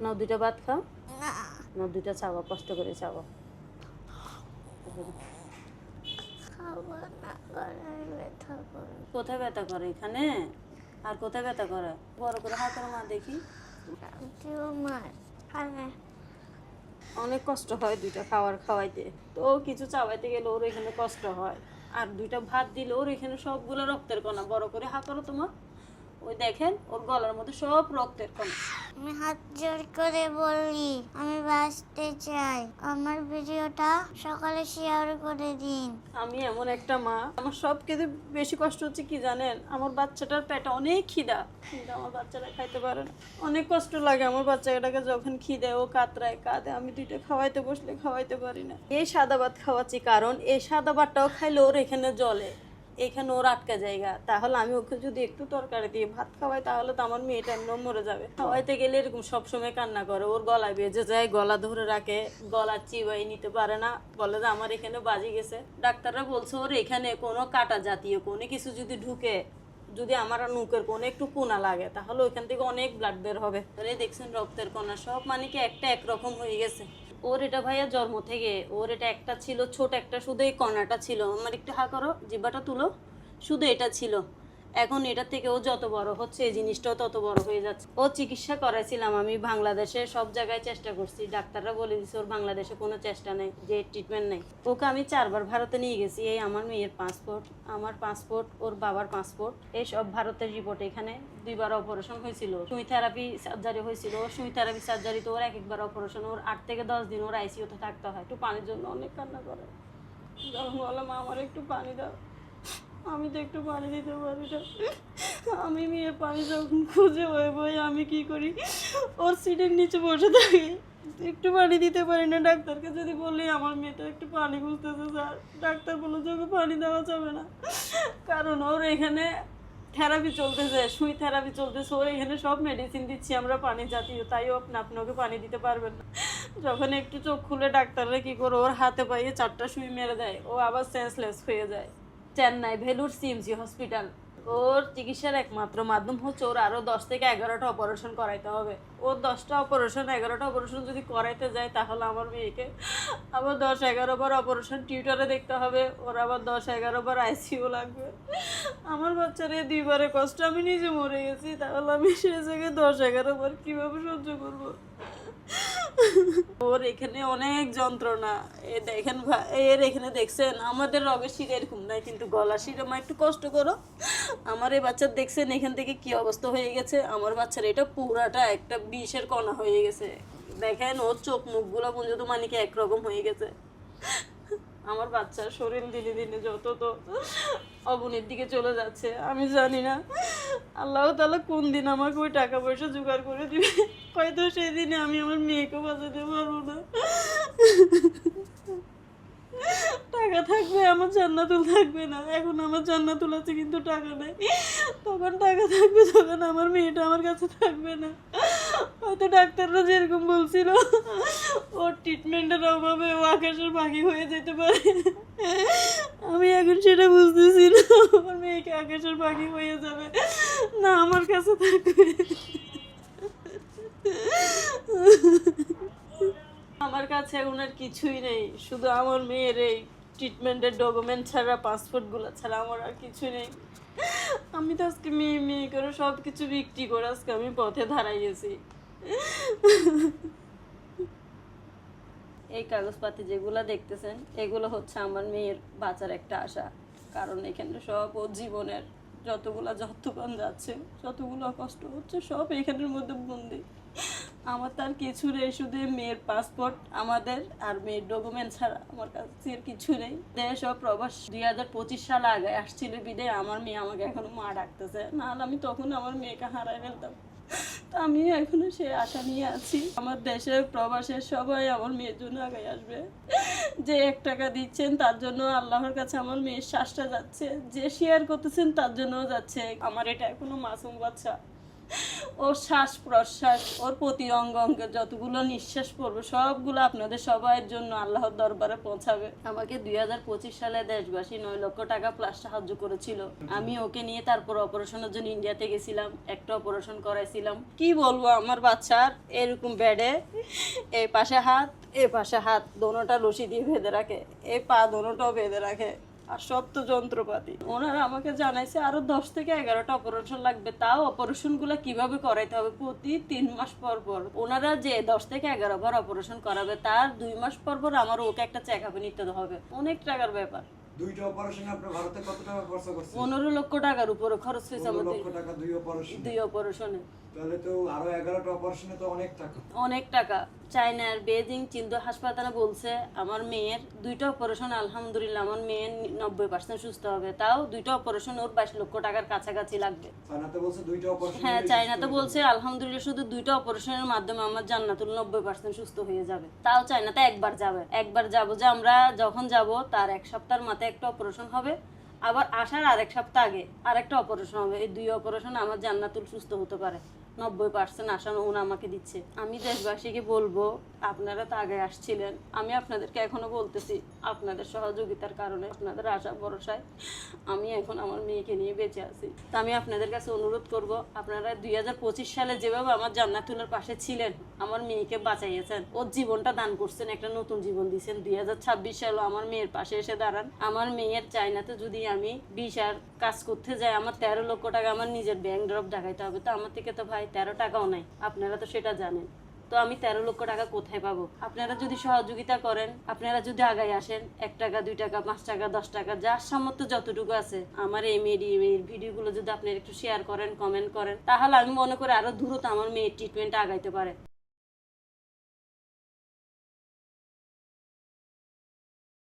না দুইটা ভাত খাও, না না দুইটা চাওয়া, কষ্ট করে চাওয়া। খাবো না, গলায় ব্যথা করে। কোথায় ব্যথা করে? এখানে? আর কোথায় ব্যথা করে? বড় করে হাত করো মা দেখি। টিউমার খানে অনেক কষ্ট হয় দুইটা খাওয়াইতে। তো ও কিছু চাওয়াইতে গেলে ওর এখানে কষ্ট হয়। আর দুইটা ভাত দিলে ওর এখানে সবগুলো রক্তের কণা। বড় করে হা করো তোমার। ওই দেখেন ওর গলার মধ্যে সব রক্তের কণা। আমি হাত জোর করে বলি আমি বাঁচতে চাই, আমার ভিডিওটা সকালে শেয়ার করে দিন। আমি এমন একটা মা, আমার সব কিছু বেশি কষ্ট হচ্ছে কি জানেন, আমার বাচ্চাটার পেটে অনেক খিদা, কিন্তু আমার বাচ্চাটা খাইতে পারে না। অনেক কষ্ট লাগে আমার বাচ্চাটাকে যখন খিদে ও কাতরায় কাঁদে, আমি দুইটা খাওয়াইতে বসলে খাওয়াইতে পারি না। এই সাদা ভাত খাওয়াচ্ছি কারণ এই সাদা ভাতটাও খাইলে ওর এখানে জ্বলে, এখানে ওর আটকা জায়গা। তাহলে আমি ওকে যদি একটু তরকারি দিয়ে ভাত খাওয়াই তাহলে তো আমার মেয়েটা এমন মরে যাবে। খাওয়াইতে গেলে এরকম সবসময় কান্না করে, ওর গলায় বেজে যায়, গলা ধরে রাখে, গলা চিবাই নিতে পারে না, বলে যে আমার এখানে বাজি গেছে। ডাক্তাররা বলছে ওর এখানে কোনো কাটা জাতীয় কোনো কিছু যদি ঢুকে, যদি আমার নুকের কোনো একটু কোনা লাগে তাহলে ওইখান থেকে অনেক ব্লাড বের হবে। তাহলে দেখছেন রক্তের কণা সব মানে কি একটা একরকম হয়ে গেছে। ওর এটা ভাইয়া জন্ম থেকে, ওর এটা একটা ছিল, ছোট একটা, শুধু এই কণাটা ছিল। আমার একটু হা করো, জিব্বাটা তুলো, শুধু এটা ছিল। এখন এটা থেকে ও যত বড় হচ্ছে এই জিনিসটাও তত বড় হয়ে যাচ্ছে। ও চিকিৎসা করাইছিলাম আমি বাংলাদেশে, সব জায়গায় চেষ্টা করছি, ডাক্তাররা বলে দিচ্ছে ওর বাংলাদেশে কোনো চেষ্টা নেই, যে ট্রিটমেন্ট নেই। ওকে আমি 4বার ভারতে নিয়ে গেছি। এই আমার মেয়ের পাসপোর্ট, আমার পাসপোর্ট, ওর বাবার পাসপোর্ট, এই সব ভারতের রিপোর্ট। এখানে 2বার অপারেশন হয়েছিল, সুই থেরাপি সার্জারি হয়েছিল। সুই থেরাপি সার্জারি তো ওর একবার অপারেশন, ওর 8 থেকে 10 দিন ওর আইসিইউতে থাকতে হয়। একটু পানির জন্য অনেক কান্না করে, যখন বললাম আমার একটু পানি দাও, আমি তো একটু পানি দিতে পারি না। আমি মেয়ের পানি যখন খুঁজে বয়ে বই আমি কি করি, ওর সিটের নিচে বসে থাকি, একটু পানি দিতে পারি না। ডাক্তারকে যদি বলি আমার মেয়েটা একটু পানি খুঁজতেছে স্যার, ডাক্তার বললো যে ওকে পানি দেওয়া যাবে না, কারণ ওর এখানে থেরাপি চলতেছে, সুই থেরাপি চলতেছে, ওর এখানে সব মেডিসিন দিচ্ছি আমরা পানি জাতীয়, তাইও আপনি ওকে পানি দিতে পারবেন না। যখন একটু চোখ খুলে ডাক্তাররা কি করে ওর হাতে পাইয়ে 4টা সুই মেরে দেয়, ও আবার সেন্সলেস হয়ে যায়। Chennai Vellore CMC hospital. ওর চিকিৎসার একমাত্র মাধ্যম হচ্ছে ওর আরও 10 থেকে 11টা অপারেশন করাইতে হবে। ওর 10টা অপারেশন 11টা অপারেশন যদি করাইতে যায় তাহলে আমার মেয়েকে আবার 10-11 বার অপারেশন টিউটারে দেখতে হবে, ওর আবার 10-11 বার আইসিইউ লাগবে। আমার বাচ্চার এই 2বারে কষ্ট আমি নিজে মরে গেছি, তাহলে আমি সে জায়গায় 10-11 বার কীভাবে সহ্য করবো? ওর এখানে অনেক যন্ত্রণা। এ দেখেন এর এখানে দেখছেন আমাদের রগের শিরা এরকম নাই, কিন্তু গলার শিরা মা একটু কষ্ট করো। আমার এই বাচ্চার দেখছেন এখান থেকে কি অবস্থা হয়ে গেছে, আমার বাচ্চার এটা পুরাটা একটা বিষের কণা হয়ে গেছে। দেখেন ওর চোখ মুখগুলো পর্যন্ত মানে কি একরকম হয়ে গেছে। আমার বাচ্চার শরীর দিনে দিনে যত তো অবনীর দিকে চলে যাচ্ছে, আমি জানি না আল্লাহ তাআলা কোন দিন আমাকে ওই টাকা পয়সা জোগাড় করে দিবে, হয়তো সেই দিনে আমি আমার মেয়েকে বাঁচাতে পারবো না। টাকা থাকবে আমার জান্নাতুল থাকবে না, এখন আমার জান্নাতুল আছে কিন্তু টাকা নেই। তখন টাকা থাকবে তখন আমার মেয়েটা আমার কাছে থাকবে না। হয়তো ডাক্তাররা যেরকম বলছিল ওর ট্রিটমেন্টের অভাবে ও আকাশের পাখি হয়ে যেতে পারে, আমি এখন সেটা বুঝতেছি না। আমার মেয়েকে আকাশের পাখি হয়ে যাবে না আমার কাছে থাকবে। আমার কাছে এখন আর কিছুই নেই, শুধু আমার মেয়ের এই ট্রিটমেন্টের ডকুমেন্ট ছাড়া, পাসপোর্টগুলো ছাড়া আমার আর কিছু নেই। আমি তো আজকে মেয়ে মেয়ে করে সব কিছু বিক্রি করে আজকে আমি পথে দাঁড়াইয়েছি। এই কাগজপাতি যেগুলো দেখতেছেন এগুলো হচ্ছে আমার মেয়ের বাঁচার একটা আশা, কারণ এখানে সব ওর জীবনের যতক্ষণ যাচ্ছে, যতগুলো কষ্ট হচ্ছে সব এখানের মধ্যে বন্দি। আমার তার কিছু নেই, শুধু মেয়ের পাসপোর্ট আমাদের আর মেয়ের ডকুমেন্ট ছাড়া আমার কাছে আর কিছু নেই। দেশ ও প্রবাস 2025 সালে আগে আসছিল বিদায় আমার মেয়ে আমাকে এখনো মা ডাকতেছে, নাহলে আমি তখন আমার মেয়েকে হারাই ফেলতাম। তো আমি এখনো সে আশা নিয়ে আছি, আমার দেশের প্রবাসের সবাই আমার মেয়ের জন্য আগে আসবে। যে 1 টাকা দিচ্ছেন তার জন্য আল্লাহর কাছে আমার মেয়ের শ্বাসটা যাচ্ছে, যে শেয়ার করতেছেন তার জন্যও যাচ্ছে। আমার এটা এখনো মাসুম বাচ্চা, ওর শ্বাস প্রশ্বাস, ওর প্রতি অঙ্গ অঙ্গে যতগুলো নিঃশ্বাস পড়বে সবগুলো আপনাদের সবার জন্য আল্লাহর দরবারে পৌঁছাবে। আমাকে 2025 সালে দেশবাসী 9 লক্ষ টাকা প্লাস সাহায্য করেছিল। আমি ওকে নিয়ে তারপর অপারেশনের জন্য ইন্ডিয়াতে গেছিলাম, একটা অপারেশন করাইছিলাম। কি বলবো, আমার বাচ্চার এরকম বেডে এই পাশে হাত, এ পাশে হাত, দোনোটা রশি দিয়ে বেঁধে রাখে, এই পা দোনোটাও বেঁধে রাখে, আর সব তো যন্ত্রপাতি। ওনারা আমাকে জানাইছে আরো 10 থেকে 11টা অপারেশন লাগবে, তাও অপারেশন গুলো কিভাবে করাইতে হবে প্রতি 3 মাস পর পর। ওনারা যে 10 থেকে 11 বার অপারেশন করাবে তার 2 মাস পর পর আমার ওকে একটা চেক আপে নিতে হবে। অনেক টাকার ব্যাপার। দুইটা অপারেশনে আপনি ভারতে কত টাকা খরচ করছেন? 15 লক্ষ টাকার উপরে খরচ হয়েছে 15 আমাদের লক্ষ টাকা দুই অপারেশন। 2 অপারেশনে। তাহলে তো আরো 11টা অপারেশনে তো অনেক টাকা। অনেক টাকা। চায়নার বেজিং চিন্দু হাসপাতালে বলছে আমার মেয়ের 2টা অপারেশন, আলহামদুলিল্লাহ আমার মেয়ের 90% সুস্থ হবে, তাও 2টা অপারেশন ওর 22 লক্ষ টাকার কাছাকাছি লাগবে। চায়নাতে বলছে দুইটা অপারেশন। হ্যাঁ, চায়নাতে বলছে আলহামদুলিল্লাহ শুধু 2টা অপারেশনের মাধ্যমে আমার জান্নাতুল 90% সুস্থ হয়ে যাবে। তাও চায়নাতে একবার যাবো যে আমরা যখন যাব তার 1 সপ্তাহের মাথায় একটা অপারেশন হবে, আবার আসার আরেক সপ্তাহ আগে আরেকটা অপারেশন হবে। এই 2 অপারেশন আমার জান্নাতুল সুস্থ হতে পারে। 90% আশানো উনি আমাকে দিচ্ছে। আমি দেশবাসীকে বলবো, আপনারা তো আগে আসছিলেন, আমি আপনাদেরকে এখনো বলতেছি, আপনাদের সহযোগিতার কারণে, আপনাদের আশা ভরসায় আমি এখন আমার মেয়েকে নিয়ে বেঁচে আছি। তো আমি আপনাদের কাছে অনুরোধ করব, আপনারা 2025 সালে যেভাবে আমার জান্নাতুলের পাশে ছিলেন, আমার মেয়েকে বাঁচাইয়েছেন, ওর জীবনটা দান করছেন, একটা নতুন জীবন দিয়েছেন। 2026 সালে আমার মেয়ের পাশে এসে দাঁড়ান। আমার মেয়ের চায়নাতে যদি আমি ভিসার কাজ করতে যাই, আমার 13 লক্ষ টাকা আমার নিজের ব্যাংক ড্রপ দেখাইতে হবে। তো আমার থেকে তো ভাই 13 টাকাও নাই, আপনারা তো সেটা জানেন। তো আমি 13 লক্ষ টাকা কোথায় পাবো? আপনারা যদি সহযোগিতা করেন, আপনারা যদি আগায় আসেন, 1 টাকা 2 টাকা 5 টাকা 10 টাকা যার সামর্থ্য যতটুকু আছে, আমার এই মেয়ের ভিডিওগুলো যদি আপনারা একটু শেয়ার করেন, কমেন্ট করেন, তাহলে আমি মনে করি আরো দ্রুত আমার মেয়ের ট্রিটমেন্ট আগাইতে পারে।